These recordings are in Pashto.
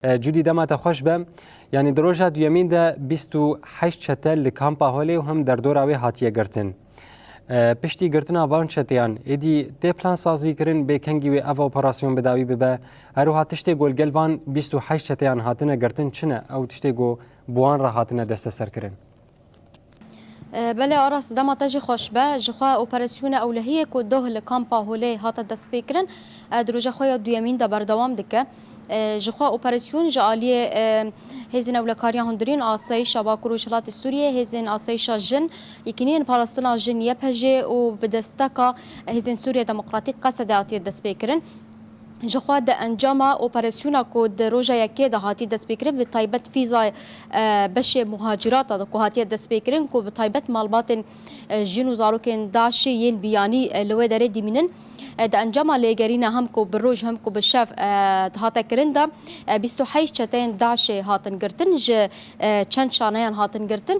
جودی دما خوش به یعنی دروژه دویمین ده 28 چتل لکامپا هولی و هم در دوراوی هاتیه گرتن پشتی گرتن آوان چتیان ایدی ده پلان سازی کرن به کنگی و او اپراسیون بداوی ببه هرو هاتشتی گل گلوان 28 چتیان هاتنه گرتن چنه او تشتی گو بوان را هاتنه دست سر کرن بله آراس دما تاجی خوش به جخوا اپراسیون اولهیه کو دوه لکامپا هولی هات دست بکرن دروژه خویا دویمین ده بردوام دکه جخوا اپراسیون جالیه هزین اولکاریان هندرین آسایش باکور و شلات سوریه هزین آسایش جن یکنین پالاستنا جن یپجه و بدستکا هزین سوریه دموکراتیک قصد آتی دست بکرن جخوا د انجام اپراسیون کو د روزا یکی د هاتی د سپیکرین به تایبت فیزا بش مهاجرات د کو هاتی د سپیکرین کو به تایبت معلومات جنو زاروکن داشی ین بیانی لوی دره دیمینن د انجام لګرینه هم کو بروج هم کو بشف هاته کرنده 28 چتین داش هاتن گرتن ج چند شانیان هاتن گرتن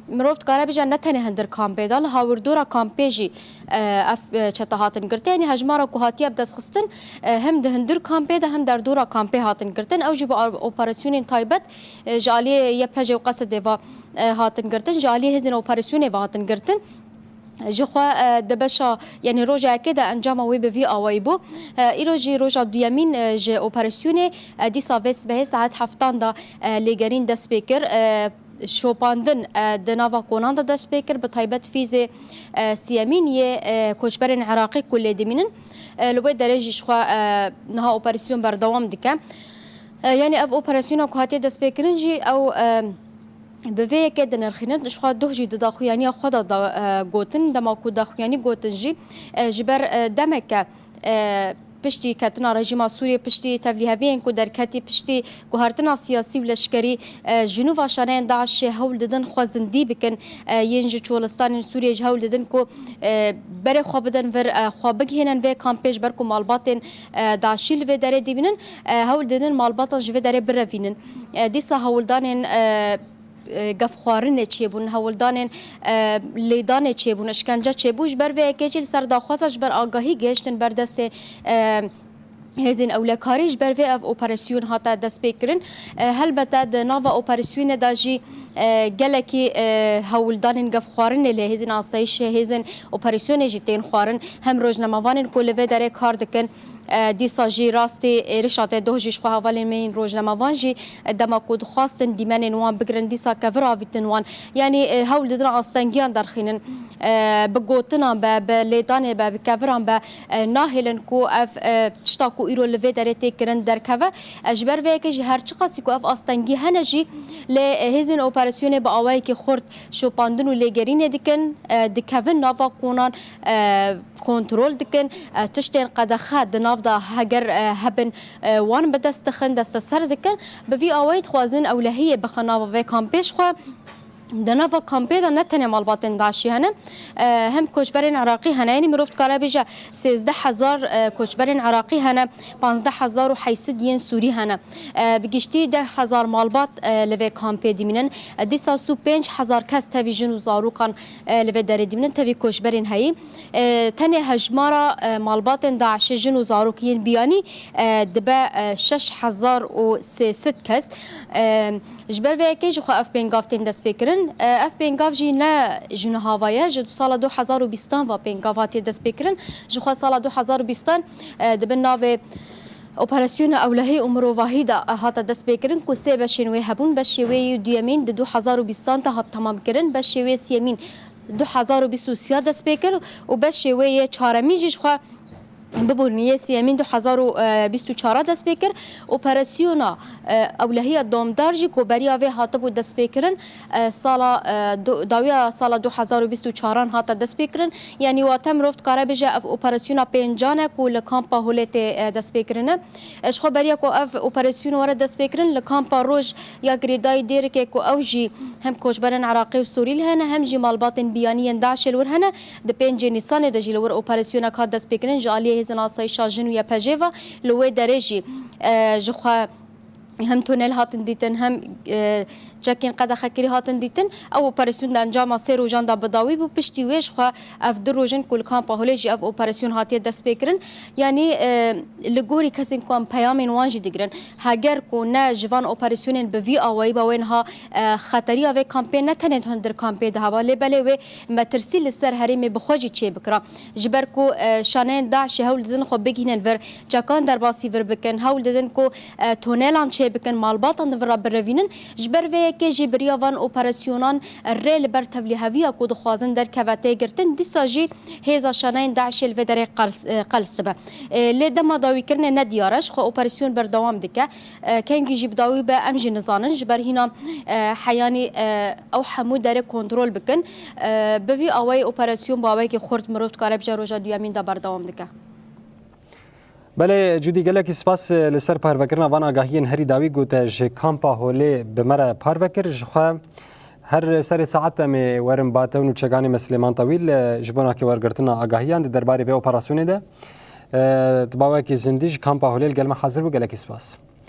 مروفت کاره بجا نتنه هندر کامپی دال هاوردورا کامپی جی اف چتا هاتن گرتن یعنی هجمارا کو هاتی بدس خستن هم ده هندر کامپی ده هم در دورا کامپی هاتن گرتن او جب اپراسیون تایبت جالی یپج و قصد و هاتن گرتن جالی هزین اپراسیون و هاتن گرتن جخوا دبشا یعنی روزا که ده انجام وی به وی آوای بو ایروجی روزا دویمین ج اپراسیون دی ساویس به ساعت هفتان دا لگرین دست بکر شوپاندن د ناوا کونان د دست بکر به تایبت فیز سیامین یه کوچبرین عراقی کل دمینن لوی درجه شخوا نها اپراسیون بردوام دکه یعنی اف اپراسیون کو هاتی دست بکرنجی او به که د نرخینه شخوا دوه جی د داخویانی خود دا گوتن دما کو داخویانی گوتن جی جبر دمکه پشتی کتنا رژیم سوریه پشتی تبلیغاوین کو درکتی پشتی گوهرتنا سیاسی و لشکری جنوب شانه داعش هول ددن خوازندی بکن ینج چولستان سوریه هول ددن کو بر خواب بدن ور خوابگ هنن و کامپیج بر کو مالباتن داعشیل و دره دیبینن هول ددن مالباتا جو دره برفینن دیسا هولدانن گفخوارن چیبون هولدانن لیدان چیبون اشکنجه چیبوش بر و کیچیل سر داخوازش بر آگاهی گشتن بر دست هزین اولکاریش بر و اف اپراسیون هاتا دست بکرن هلبته د ناوا اپراسیون داجی گلکی هولدانن گفخوارن له هزین آسایش هزین اپراسیون جتین خوارن هم روزنامه‌وان کل و در کار دکن دیسا جی راستی رشات دو جیش خو حوالی مین روزنامه‌وان جی دما کود خواستن دیمن وان بگرن دیسا کور آویتن وان یعنی هول ددن آستنگیان درخینن بگوتنا به لیدان به کوران به ناهلن کو اف تشتا کو ایرو لوی در تکرن در کوا اجبر و که هر چی قاسی کو اف آستنگی هنجی ل هزین اپراسیون با اوای که خورد شوپاندن و لگرین دکن دکون ناوا کونان کنترل دکن تشتین قدخه دناف دا هگر هبن وان بدست خن دست سر دکن به وی اوید خوازن اولهیه بخناوا و کامپیش خو دناوا کامپی دا نتنه مالباتن داشی هنه هم کوچبرین عراقی هنه یعنی مروفت کاره بیجا 13000 کوچبرین عراقی هنه 15000 ین سوری هنه بگشتی 10000 مالبات لوی کامپی دیمینن دیسا سو 5000 کس تاویجن و زاروکان لوی داره دیمینن تاوی کوچبرین هایی تنه هجمارا مالباتن داعش جن و زاروکین بیانی دبا 6300 کس جبر و یکی خو اف بینگافتین دست بکرن اف بینگاف جی نه جن هاوایه جدو سال 2020 و بینگافاتی دست بکرن جو سال 2020 دبن ناو اپراسیون اولهی امرو واحده هات دست بکرن کو سه بشنوی هبون بشوی دیامین د 2020 تا هات تمام کرن بشوی سیمین 2023 دست بکر و بشوی چهارمی جی خو ببرنیه سیامین 2024 دست بکر اپراسیونا اولهی دومدار جی کو بریا و هات بود دست بکرن سال داویا سال 2024 هات دست بکرن یعنی واتم رفت کاره بجا اف اپراسیونا پنجانه کو لکامپا هولت دست بکرنه اش خو بریا کو اف اپراسیون ور دست بکرن لکامپا روج یا گریدای دیر که کو اوجی هم کوچبرن عراقی و سوریل هنه هم جی مالباتن بیانی داعش ور هنه د پنج نیسان د جلور اپراسیونا کا دست بکرن جالی هزن آسایش جنو یا پجیوا لوی درجی جخوا هم تونل هاتن دیتن هم چکین قد خکری هاتن دیتن او اپراسیون د انجام سه روزان د بداوی بو پشتی ویش خو اف در روزن کل کامپ هولجی اف اپراسیون هاتی دست بکرن یعنی لګوري کسین کوم پیام وانجی دیگرن هاگر کو نه جوان اپراسیون به وی اوای با وینها خطری او کمپین نه تنه هندر کمپین د حواله بله و مترسیل سر هریم بخوجی چه بکرا جبر کو شانن داعش هول ددن خو بگینن ور چکان در باسی ور بکن هول ددن کو تونلان چه بکن مالباتان در بروینن جبر و که جبریا وان اپراسیونان ریل بر تبلیغاوی کو دخوازن در کوته گرتن دیساجی هزا شانین داعش و در قلس به لدما داوی کرن ندیارش خو اپراسیون بر دوام دکه کنگی جیب داوی به امج نزانن جبر هینا حیانی او حمود در کنترل بکن بوی اوای اپراسیون باوی که خورد مروت کارب جروجا دیامین دا بر دوام دکه بله جودی گلک سپاس لسر پاروکرنا وان آگاهین هری داوی گوته ج کامپا هوله بمره پاروکر جخوا هر سر ساعت می ورم باتون و چگانی مسلمان طویل جبونا که ورگرتنا آگاهیان درباره به اپراسیون ده باوی که زندیج کامپا هوله گلم حاضر بو گلک سپاس